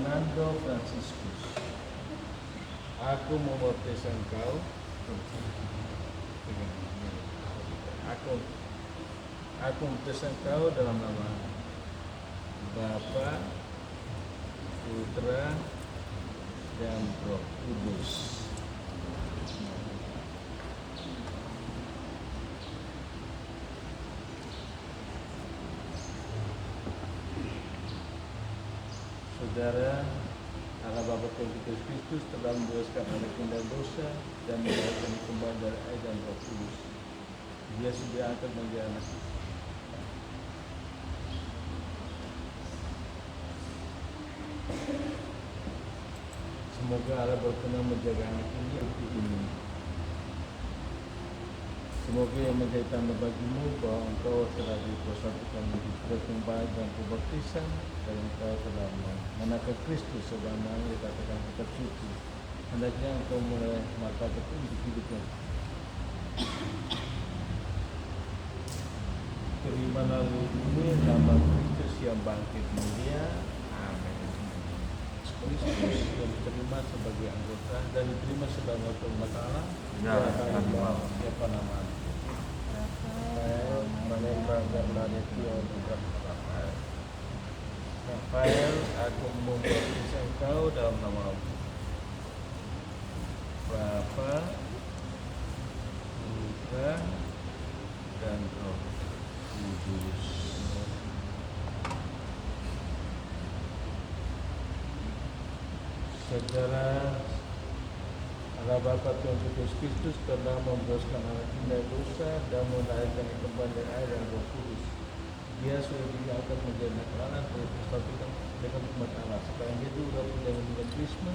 Fernando Franciscus. Aku membaptis engkau. Aku membaptis engkau dalam nama Bapa, Putra, dan Roh Kudus. Saudara, Allah Bapa Tuhan Yesus Kristus telah membebaskan anak dari dosa dan melahirkan kembali dari air dan Roh Kudus. Dia sudah diangkat menjadi anak. Semoga Allah berkenan menjaga anak ini. Semoga yang menjadi tanda bagimu bahwa engkau telah dipersatukan menjadi kembali dan pembaptisan dan engkau telah mengenakan Kristus sebagaimana dikatakan kitab suci. Hendaknya engkau mulai mata untuk hidupnya. Terimalah ini nama Kristus yang bangkit mulia. Amin. Kristus yang diterima sebagai anggota dan diterima sebagai umat Allah. Siapa nama? Rafael, aku membaptis engkau dalam nama Bapa, Putra, dan Roh Kudus. Saudara, Allah Bapa Tuhan Yesus Kristus telah membebaskan anak dari dosa dan melahirkan kembali dari air dan Roh Kudus. Dia sudah diangkat menjadi anak Allah dan bersatukan dengan umat Allah. Sekarang dia diurapi dengan baptisme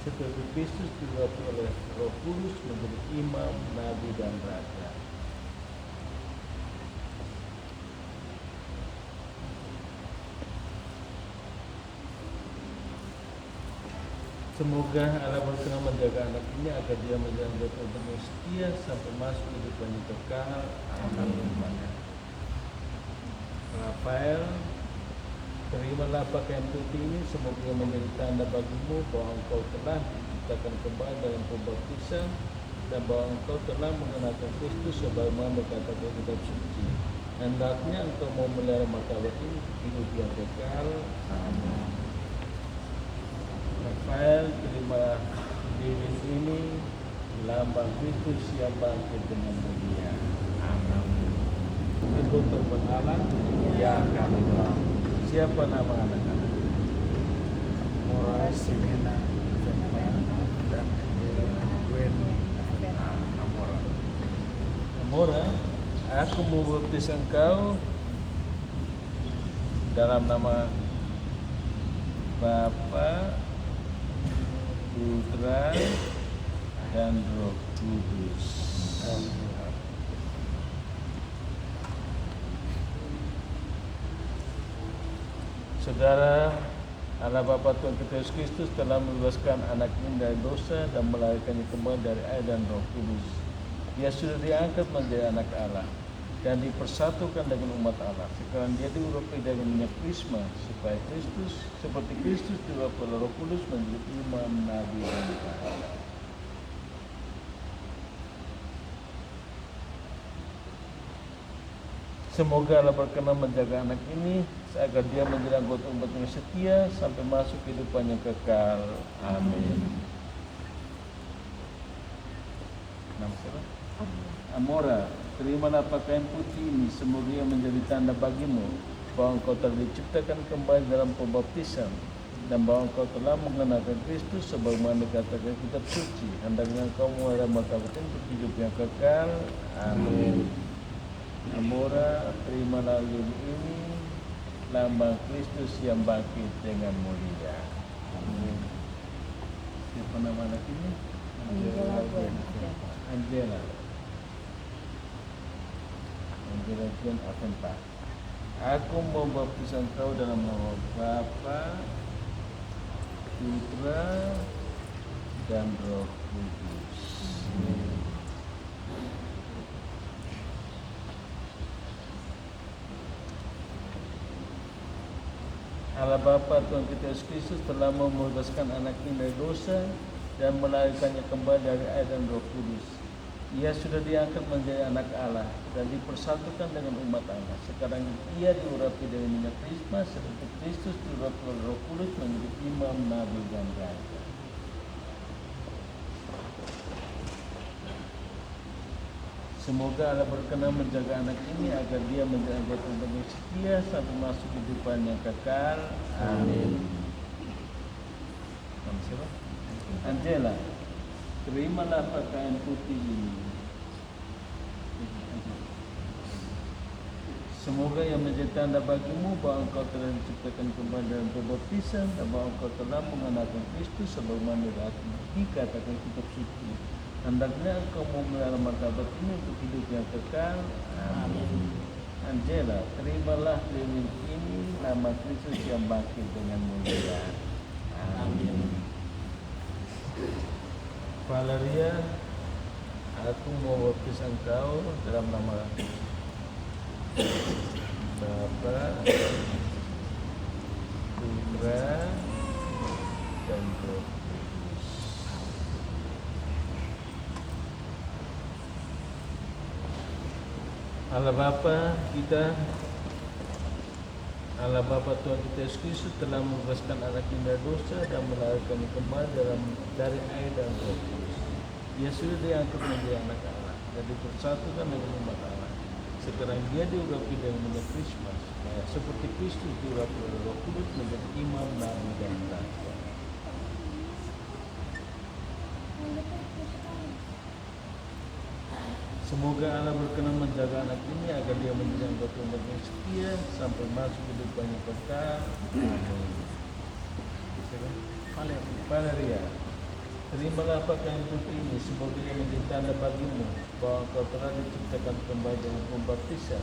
seperti Kristus diurapi oleh Roh Kudus menjadi imam, nabi, dan raja. Semoga Allah berkenan menjaga anak ini agar dia menjadi anggota yang setia sampai masuk kehidupan yang kekal. Amin. Rafael, terimalah pakaian putih ini, semoga menjadi tanda bagimu bahwa engkau telah diciptakan kembali dalam pembaptisan dan bahwa engkau telah mengenakan Kristus sebagaimana dikatakan kitab suci. Hendaknya engkau mau melihara martabat ini hidup yang kekal. Amin. Rafael, terima diri ini lambang Kristus yang bangkit dengan mulia. Amin. Untuk berhala yang kami doa. Siapa nama anak-anak? Mora, Simena, dan Gwen. Amora, aku membaptis engkau dalam nama Bapa, Putra, dan Roh Kudus. Saudara, Allah Bapa Tuhan kita Yesus Kristus telah membebaskan anak ini dari dosa dan melahirkannya kembali dari air dan Roh Kudus. Dia sudah diangkat menjadi anak Allah dan dipersatukan dengan umat Allah. Sekarang dia diurapi dengan minyak krisma supaya Kristus seperti Kristus diurapi oleh Roh Kudus menjadi imam, nabi, dan raja. Semoga Allah berkenan menjaga anak ini agar dia menjadi anggota umat yang setia sampai masuk kehidupan yang kekal. Amin. Nama siapa? Amora, terimalah pakaian putih ini, semoga ia menjadi tanda bagimu bahwa engkau telah diciptakan kembali dalam pembaptisan dan bahwa engkau telah mengenakan Kristus sebagaimana dikatakan kitab suci. Hendaknya engkau mulai martabat untuk hidup yang kekal. Amin. Amora, terimalah lili ini, lambang Kristus yang bangkit dengan mulia. Amin. Siapa nama anak ini? Angela Gwen Aventa. Aku membaptis engkau dalam nama Bapa, Putra, dan Roh Kudus. Allah Bapa Tuhan kita Yesus Kristus telah membebaskan anaknya dari dosa dan melahirkannya kembali dari air dan Roh Kudus. Ia sudah diangkat menjadi anak Allah dan dipersatukan dengan umat Allah. Sekarang ia diurapi dengan minyak krisma seperti Kristus diurapi oleh Roh Kudus menjadi imam, nabi, dan raja. Semoga Allah berkenan menjaga anak ini agar dia menjadi anggota yang setia sampai masuk kehidupan yang kekal. Amin. Nama siapa? Angela, terimalah pakaian putih ini. Semoga yang menjadi tanda bagimu bahwa engkau telah diciptakan kembali dalam pembaptisan dan bahwa engkau telah mengenakan Kristus sebagaimana dikatakan kitab suci. Hendaknya engkau memelihara martabat ini untuk hidup yang kekal. Amin. Angela, terimalah lilin ini, nama Kristus yang bangkit dengan mulia. Amin. Valeria, aku mau baptis engkau dalam nama Bapa, Putra, dan Roh. Allah Bapa kita, Allah Bapa Tuhan kita Yesus Kristus telah membebaskan anaknya dari dosa dan melahirkannya kembali dari air dan Roh Kudus. Ia sudah diangkat menjadi anak Allah dan dipersatukan dengan umat Allah. Sekarang dia diurapi dengan minyak krisma seperti Kristus diurapi oleh Roh Kudus menjadi imam, nabi, dan raja. Semoga Allah berkenan menjaga anak ini agar dia menjadi anggota yang setia sampai masuk kehidupan yang kekal. Valeria, terimalah pakaian putih ini sebagai yang menjadi tanda bagimu bahwa engkau telah diciptakan kembali dengan pembaptisan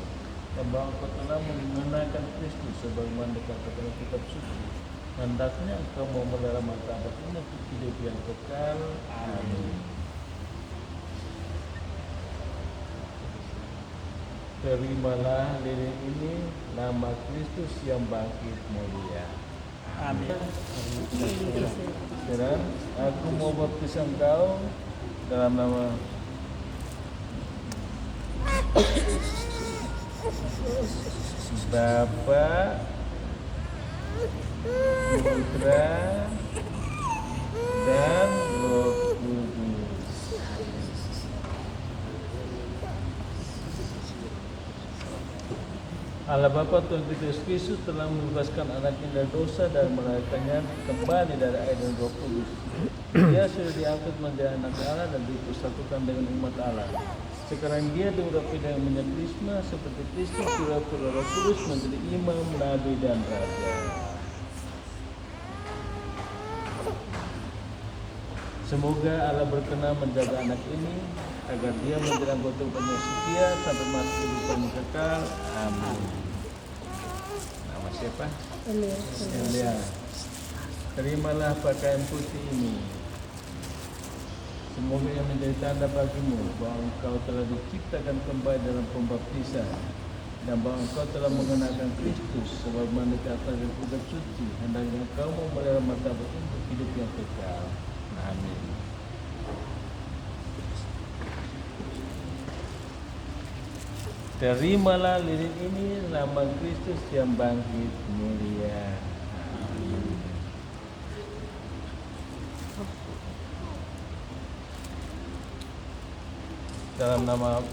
dan bahwa engkau telah mengenakan Kristus sebagaimana dikatakan kitab suci. Hendaknya engkau memelihara martabat ini untuk hidup yang kekal. Amin. Terimalah lilin ini, nama Kristus yang bangkit mulia. Amin. Sekarang aku mau baptis engkau dalam nama Bapa, Putra, dan Roh Kudus. Allah Bapa Tuhan kita Yesus Kristus telah membebaskan anaknya dari dosa dan melahirkannya kembali dari air dan Roh Kudus. Dia sudah diangkat menjadi anak Allah dan dipersatukan dengan umat Allah. Sekarang dia diurapi dengan minyak krisma seperti Kristus diurapi oleh Roh Kudus menjadi imam, nabi, dan raja. Semoga Allah berkenan menjaga anak ini agar dia menjadi anggota yang setia sampai masuk kehidupan yang kekal. Amin. Nama siapa? Elia. Terimalah pakaian putih ini. Semoga yang menjadi tanda bagimu bahwa engkau telah diciptakan kembali dalam pembaptisan dan bahwa engkau telah mengenakan Kristus sebagaimana dikatakan dalam kitab suci. Hendaknya engkau memelihara martabat untuk hidup yang kekal. Amin. Terimalah lilin ini, nama Kristus yang bangkit mulia. Amin. Dalam nama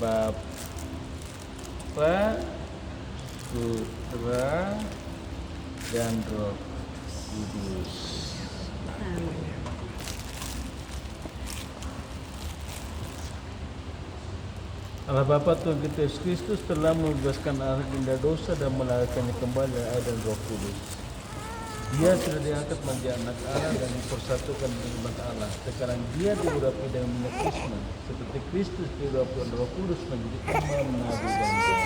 Bapa, Putra, dan Roh Kudus. Allah Bapa Tuhan kita Yesus Kristus telah membebaskan anak dari dosa dan melahirkannya kembali dari air dan Roh Kudus. Dia sudah diangkat menjadi anak Allah dan dipersatukan dengan umat Allah. Sekarang dia diurapi dengan minyak krisma seperti Kristus diurapi oleh Roh Kudus menjadi imam, nabi, dan raja.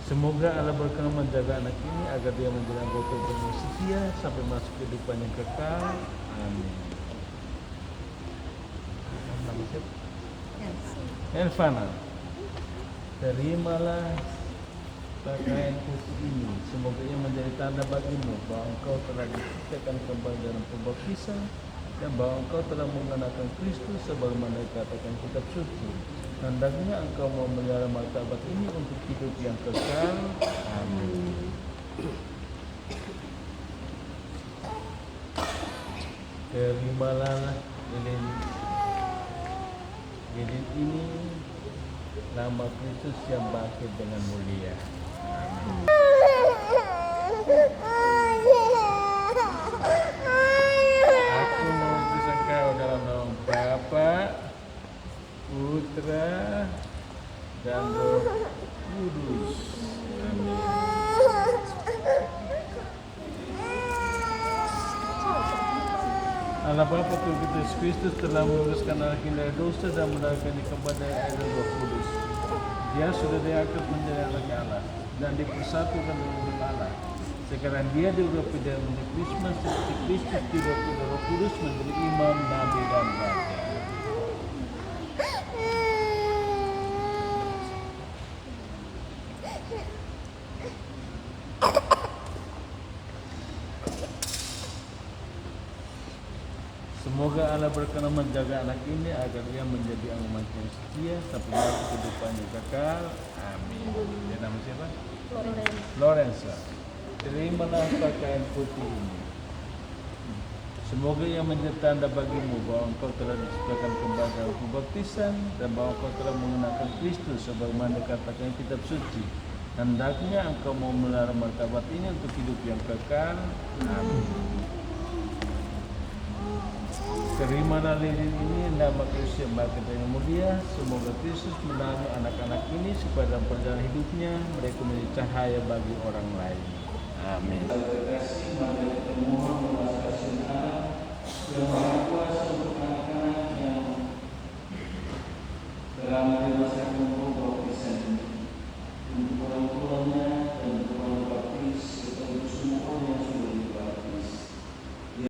Semoga Allah berkenan menjaga anak ini agar dia menjadi anggota yang setia sampai masuk kehidupan yang kekal. Amin. siapa? Elvana. Terimalah pakaian putih ini, semoga ia menjadi tanda bagimu bahwa engkau telah diciptakan kembali dalam pembaptisan dan bahwa engkau telah mengenakan Kristus sebagaimana dikatakan kitab suci. Hendaknya engkau memelihara martabat ini untuk hidup yang kekal. Amin. Terimalah lilin ini, nama Kristus yang bangkit dengan mulia. Amin. Aku mengutus engkau dalam nama Bapa, Putra, dan Roh Kudus. Amin. Allah Bapa Tuhan kita Yesus Kristus telah menguruskan anak ini dari dosa dan menaruhkannya kepada air dan Roh Kudus. Dia sudah diangkat menjadi anak Allah dan dipersatukan dengan Allah. Sekarang dia diurapi dan menjadi Kristus seperti Kristus diurapi oleh Roh Kudus menjadi imam, nabi, dan raja. Semoga Allah berkenan menjaga anak ini agar ia menjadi anak yang setia sampai mati kehidupannya kekal. Amin. Dia nama siapa? Lorenza. Terimalah pakaian putih ini. Semoga ia menjadi tanda bagimu bahwa engkau telah diciptakan kembali dalam pembaptisan dan bahwa engkau telah mengenakan Kristus sebagaimana dikatakan kitab suci. Hendaknya engkau memelihara martabat ini untuk hidup yang kekal. Amin. Terimalah lilin ini, nama Kristus yang bangkit dengan mulia. Semoga Kristus menaruh anak-anak ini supaya dalam perjalanan hidupnya mereka menjadi cahaya bagi orang lain. Amin. Terkasih, mari kita mohon belas kasihan Allah yang Maha Kuasa untuk anak-anak yang dalam dewasa